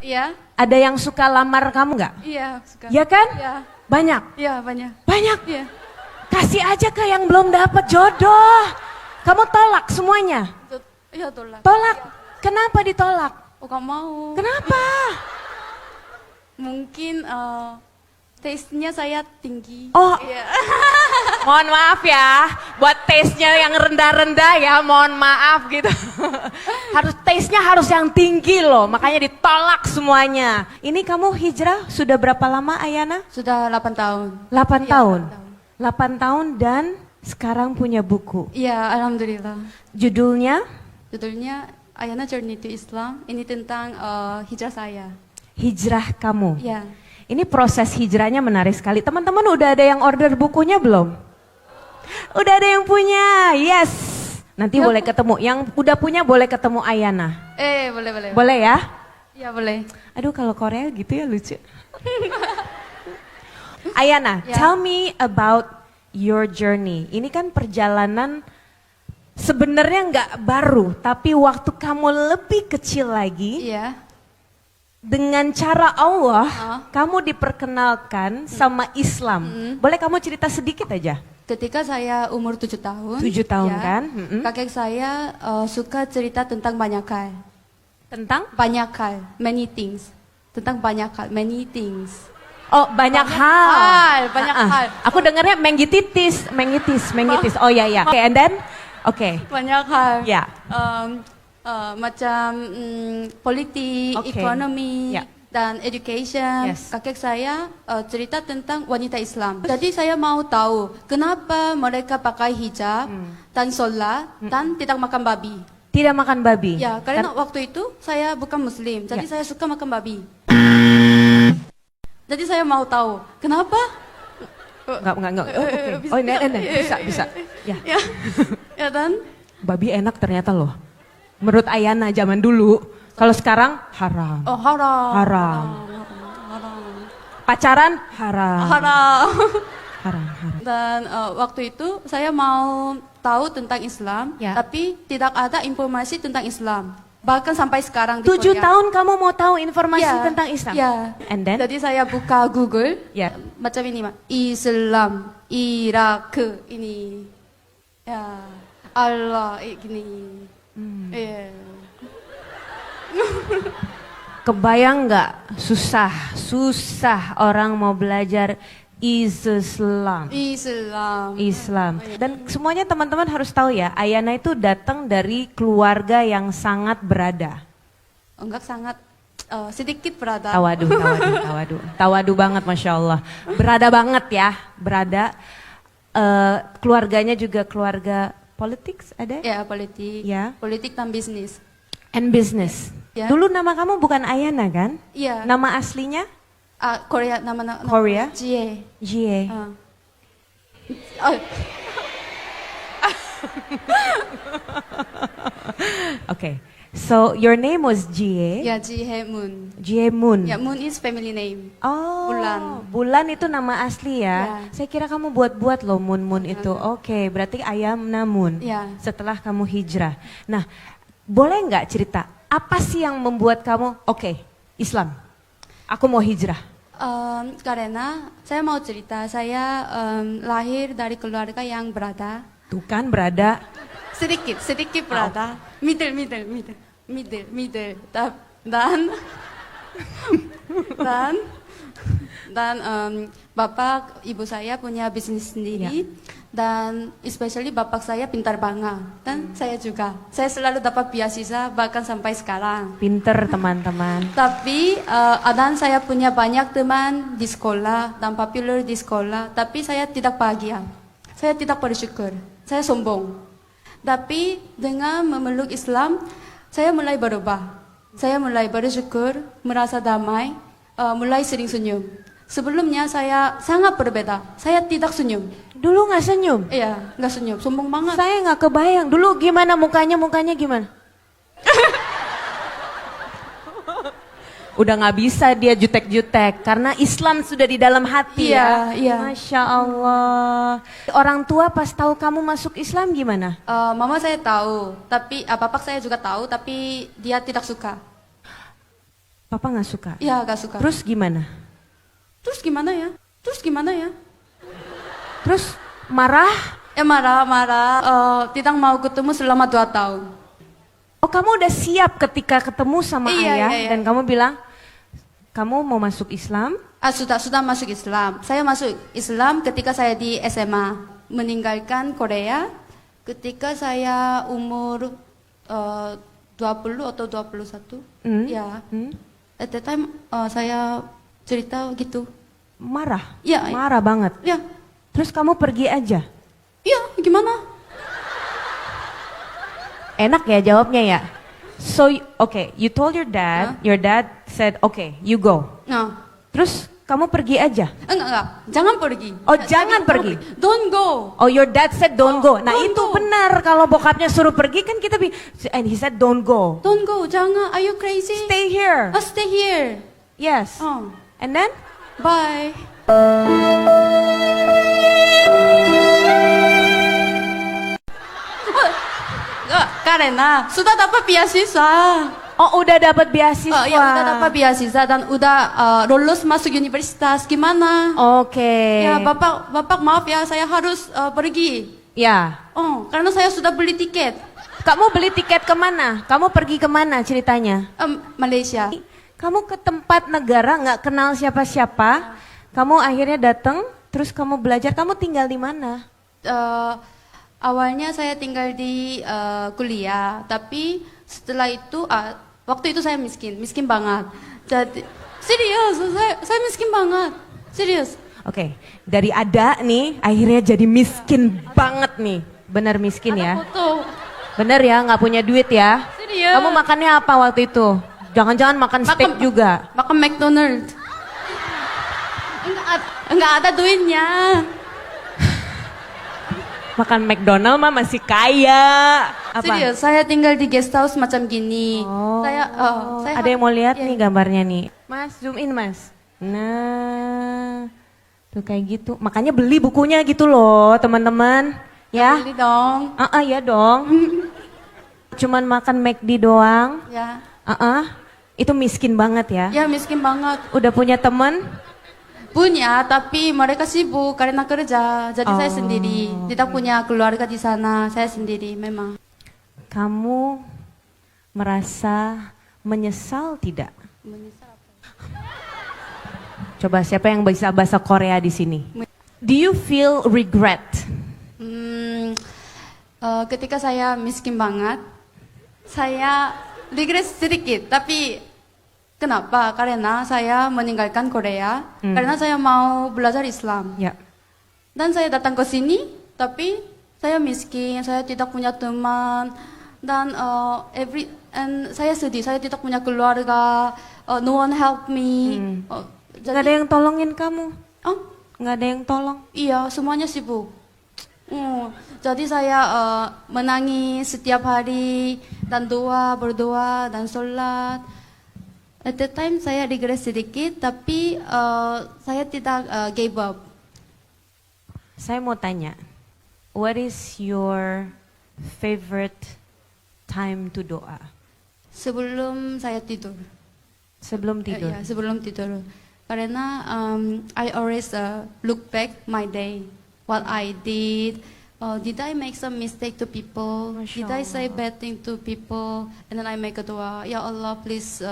Iya. Ada yang suka lamar kamu nggak? Iya, suka. Ya kan? Iya. Banyak? Iya, banyak. Banyak? Iya. Kasih aja ke yang belum dapat jodoh. Kamu tolak semuanya? Iya, tolak. Tolak? Kenapa ditolak? Oh, gak mau. Kenapa? Mungkin taste-nya saya tinggi. Oh, Iya. mohon maaf ya, buat taste-nya yang rendah-rendah ya, mohon maaf gitu. Taste-nya harus yang tinggi loh, makanya ditolak semuanya. Ini kamu hijrah sudah berapa lama, Ayana? Sudah 8 tahun. 8 Iya, tahun? 8 8 tahun dan sekarang punya buku. Iya, alhamdulillah. Judulnya? Judulnya Ayana Journey to Islam. Ini tentang hijrah saya. Hijrah kamu. Iya. Ini proses hijrahnya menarik sekali. Teman-teman udah ada yang order bukunya belum? Udah ada yang punya, yes. Nanti boleh ketemu. Yang udah punya boleh ketemu Ayana. Boleh. Boleh ya? Iya, boleh. Aduh kalau Korea gitu ya lucu. Ayana, Ya. tell me about your journey. Ini kan perjalanan sebenarnya nggak baru, tapi waktu kamu lebih kecil lagi, Iya. dengan cara Allah, kamu diperkenalkan sama Islam. Boleh kamu cerita sedikit aja? Ketika saya umur 7 tahun. 7 tahun ya, kan? Kakek saya suka cerita tentang banyak hal. Tentang? Banyak hal, many things. Tentang banyak hal, many things. Oh banyak hal. Banyak hal. Aku dengarnya menggitis. Oh ya. Oke, and then? Oke. Banyak hal. Ya. Macam politik, Oke. ekonomi, Ya. dan education. Yes. Kakek saya cerita tentang wanita Islam. Jadi saya mau tahu kenapa mereka pakai hijab dan sholat dan tidak makan babi. Tidak makan babi? Ya, karena waktu itu saya bukan Muslim, jadi saya suka makan babi. Jadi saya mau tahu kenapa? Enggak. Oke. Oh, ini bisa. Ya. Ya dan? Babi enak ternyata loh. Menurut Ayana zaman dulu. Kalau sekarang haram. Oh, haram. Haram. Haram. Pacaran haram. Haram. Haram. Dan waktu itu saya mau tahu tentang Islam, Ya. tapi tidak ada informasi tentang Islam. Bahkan sampai sekarang di 7 Korea. tahun kamu mau tahu informasi Ya, tentang Islam? Ya. And then? Jadi saya buka Google, Ya. macam ini, Islam, Irak, ini, ya, Allah, gini. Iya. Kebayang nggak susah orang mau belajar Islam. Islam. Dan semuanya teman-teman harus tahu ya, Ayana itu datang dari keluarga yang sangat berada. Enggak sangat sedikit berada. Tawadu banget, Masya Allah. Berada banget ya, berada. Keluarganya juga keluarga politik ada? Ya, politik. Ya. Politik dan bisnis. And business. Ya. Dulu nama kamu bukan Ayana kan? Iya. Nama aslinya? Korea, nama Korea? Jie. Jie. Oh, Okay. So your name was Jie. ya, Jie Moon. Jie Moon. Ya, Moon is family name. Oh. Bulan. Bulan itu nama asli ya. Ya. Saya kira kamu buat-buat loh Moon itu. Oke, berarti Ayana Moon. Ya. Setelah kamu hijrah. Nah, boleh nggak cerita apa sih yang membuat kamu oke, Islam? Aku mau hijrah. Karena saya mau cerita, saya lahir dari keluarga yang berada. Tuh kan berada. Sedikit berada. Middle. Dan bapak ibu saya punya bisnis sendiri. Dan especially bapak saya pintar banget. Dan saya juga. Saya selalu dapat beasiswa bahkan sampai sekarang. Pinter teman-teman. Tapi dan saya punya banyak teman di sekolah dan popular di sekolah. Tapi saya tidak bahagia. Saya tidak bersyukur. Saya sombong. Tapi dengan memeluk Islam, saya mulai berubah. Saya mulai bersyukur, merasa damai, mulai sering senyum. Sebelumnya saya sangat berbeda. Saya tidak senyum. Dulu nggak senyum? Iya, nggak senyum. Sombong banget. Saya nggak kebayang. Dulu gimana mukanya gimana? Udah nggak bisa dia jutek-jutek karena Islam sudah di dalam hati ya. Iya. Masya Allah. Orang tua pas tahu kamu masuk Islam gimana? Mama saya tahu, tapi bapak saya juga tahu, tapi dia tidak suka. Papa nggak suka? Iya, nggak suka. Terus gimana? Terus gimana ya? Terus gimana ya? Terus marah? Ya marah. Tidak mau ketemu selama 2 tahun. Oh, kamu udah siap ketika ketemu sama ayah iya. dan kamu bilang kamu mau masuk Islam? Sudah masuk Islam. Saya masuk Islam ketika saya di SMA. Meninggalkan Korea ketika saya umur 20 atau 21. Ya. At the time saya cerita gitu. Marah? Ya. Marah banget? Ya. Terus kamu pergi aja? Iya, gimana? Enak ya jawabnya ya? So, okay, you told your dad said, okay, you go. Nah. Terus kamu pergi aja? Enggak, jangan pergi. Oh, jangan pergi? Don't go. Oh, your dad said don't go. Nah, don't itu go. benar kalau bokapnya suruh pergi kan kita and he said don't go. Don't go, jangan. Are you crazy? Stay here. Stay here. Yes. Oh. And then? Bye. Karena sudah dapat beasiswa. Oh, udah dapat beasiswa. Ya udah dapat beasiswa dan udah lulus masuk universitas. Gimana? Oke. Ya bapak maaf ya, saya harus pergi. Ya. Oh, karena saya sudah beli tiket. Kamu beli tiket kemana? Kamu pergi kemana ceritanya? Malaysia. Kamu ke tempat negara nggak kenal siapa-siapa. Kamu akhirnya datang, terus kamu belajar. Kamu tinggal di mana? Awalnya saya tinggal di kuliah, tapi setelah itu waktu itu saya miskin banget. Jadi serius, saya miskin banget, serius. Oke, dari ada nih akhirnya jadi miskin banget nih, benar miskin ya? Foto. Bener ya, nggak punya duit ya? Serius. Kamu makannya apa waktu itu? Jangan-jangan makan steak juga? Makan McDonald's. Enggak ada duitnya. Makan McDonald mah masih kaya. Apa? Serius, saya tinggal di guest house macam gini. Oh, saya ada yang mau lihat ya. nih gambarnya nih. Mas, zoom in mas. Nah, tuh kayak gitu. Makanya beli bukunya gitu loh teman-teman. Ya? Beli dong. Ya dong. Cuman makan McD doang. Ya. Itu miskin banget ya? Ya miskin banget. Udah punya teman? Punya, tapi mereka sibuk karena kerja. Jadi saya sendiri. Tidak punya keluarga di sana. Saya sendiri memang. Kamu merasa menyesal tidak? Menyesal apa? Coba siapa yang bisa bahasa Korea di sini? Do you feel regret? Ketika saya miskin banget, saya regret sedikit. Tapi kenapa? Karena saya meninggalkan Korea. Karena saya mau belajar Islam. Ya. Dan saya datang ke sini, tapi saya miskin, saya tidak punya teman, dan saya sedih, saya tidak punya keluarga, no one help me. Gak ada yang tolongin kamu? Oh, Gak ada yang tolong? iya, semuanya sibuk. Jadi saya menangis setiap hari dan berdoa dan sholat. At the time saya regret sedikit, tapi saya tidak give up. Saya mau tanya, what is your favorite time to doa? Sebelum saya tidur. Sebelum tidur? Ya, sebelum tidur. Karena I always look back my day, what I did. Did I make some mistake to people? Did I say bad thing to people? And then I make a dua. Ya Allah, please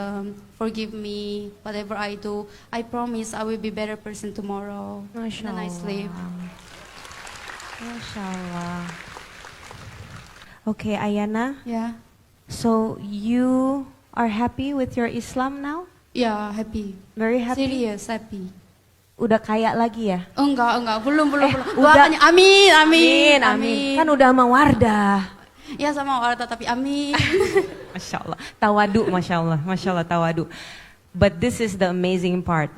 forgive me. Whatever I do, I promise I will be better person tomorrow. And then I sleep. Masya Allah. Okay, Ayana. Yeah. So you are happy with your Islam now? Yeah, happy. Very happy. Serious, happy. Udah kaya lagi ya? Enggak, belum. Udah. Doanya, amin. Kan udah sama Wardah. Ya sama Wardah, tapi amin. Masya Allah, tawadu, Masya Allah, tawadu. But this is the amazing part.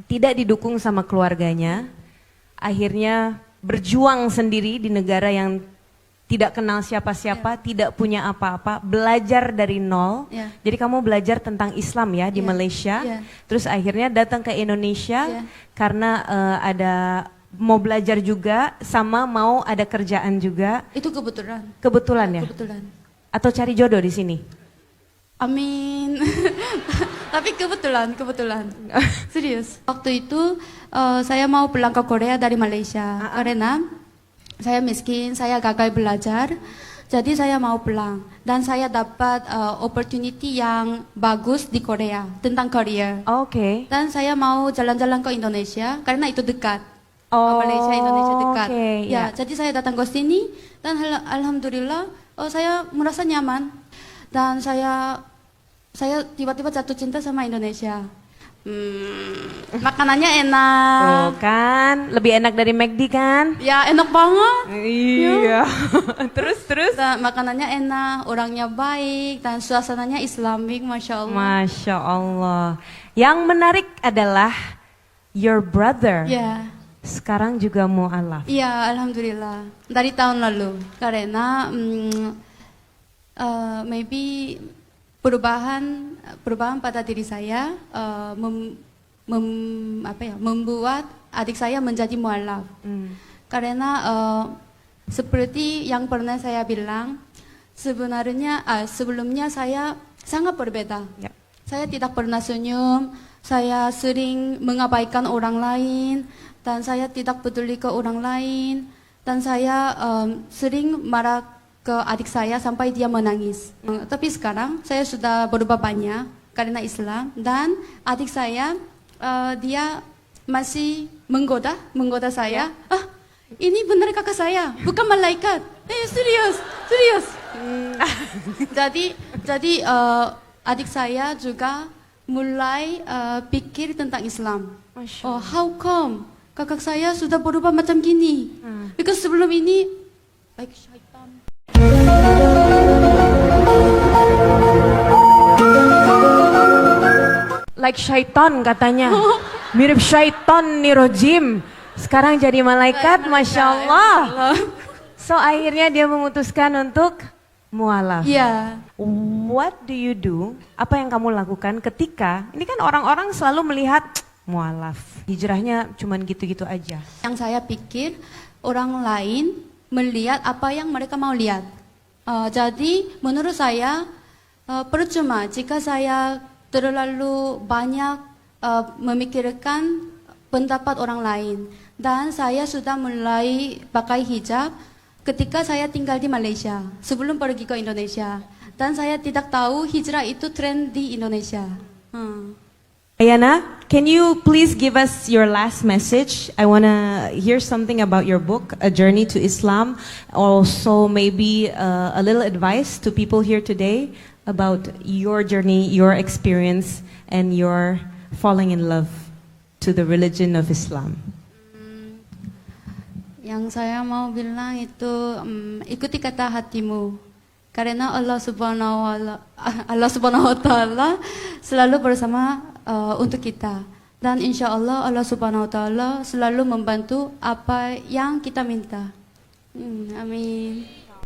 Tidak didukung sama keluarganya, akhirnya berjuang sendiri di negara yang tidak kenal siapa-siapa, tidak punya apa-apa, belajar dari nol. Jadi kamu belajar tentang Islam ya di Malaysia, terus akhirnya datang ke Indonesia karena ada mau belajar juga sama mau ada kerjaan juga. Itu kebetulan. Kebetulan ya? Kebetulan. Atau cari jodoh di sini? Amin. Tapi kebetulan. Serius. Waktu itu saya mau pulang ke Korea dari Malaysia karena saya miskin, saya gagal belajar. Jadi saya mau pulang dan saya dapat opportunity yang bagus di Korea tentang career. Oke. Dan saya mau jalan-jalan ke Indonesia karena itu dekat. Malaysia Indonesia dekat. Ya, jadi saya datang ke sini dan alhamdulillah saya merasa nyaman dan saya tiba-tiba jatuh cinta sama Indonesia. Makanannya enak. Tuh kan, lebih enak dari McD kan? Ya enak banget. Iya. Terus? Dan makanannya enak, orangnya baik, dan suasananya Islamik, masya Allah. Masya Allah. Yang menarik adalah your brother. Ya. Sekarang juga mu'alaf. Iya, alhamdulillah. Dari tahun lalu, karena maybe perubahan pada diri saya membuat adik saya menjadi mualaf. Karena seperti yang pernah saya bilang, sebelumnya saya sangat berbeda. Yep. Saya tidak pernah senyum, saya sering mengabaikan orang lain, dan saya tidak peduli ke orang lain, dan saya sering marah ke adik saya sampai dia menangis. Tapi sekarang saya sudah berubah banyak karena Islam, dan adik saya dia masih menggoda saya. Ini benar kakak saya, bukan malaikat. Serius. Jadi adik saya juga mulai pikir tentang Islam. How come kakak saya sudah berubah macam gini? Because sebelum ini like syaitan. Like syaitan katanya. Mirip syaitan nih rojim. Sekarang jadi malaikat, Masya Allah. So akhirnya dia memutuskan untuk mualaf. Iya. What do you do? Apa yang kamu lakukan ketika, ini kan orang-orang selalu melihat mualaf. Hijrahnya cuman gitu-gitu aja. Yang saya pikir orang lain melihat apa yang mereka mau lihat. Jadi menurut saya percuma jika saya terlalu banyak memikirkan pendapat orang lain. Dan saya sudah mulai pakai hijab ketika saya tinggal di Malaysia, sebelum pergi ke Indonesia. Dan saya tidak tahu hijrah itu tren di Indonesia. Ayana, can you please give us your last message? I want to hear something about your book, A Journey to Islam. Also maybe a little advice to people here today about your journey, your experience, and your falling in love to the religion of Islam. Yang saya mau bilang itu ikuti kata hatimu, karena Allah Subhanahu Wa Taala selalu bersama untuk kita, dan insya Allah Allah Subhanahu Wa Taala selalu membantu apa yang kita minta. Amin.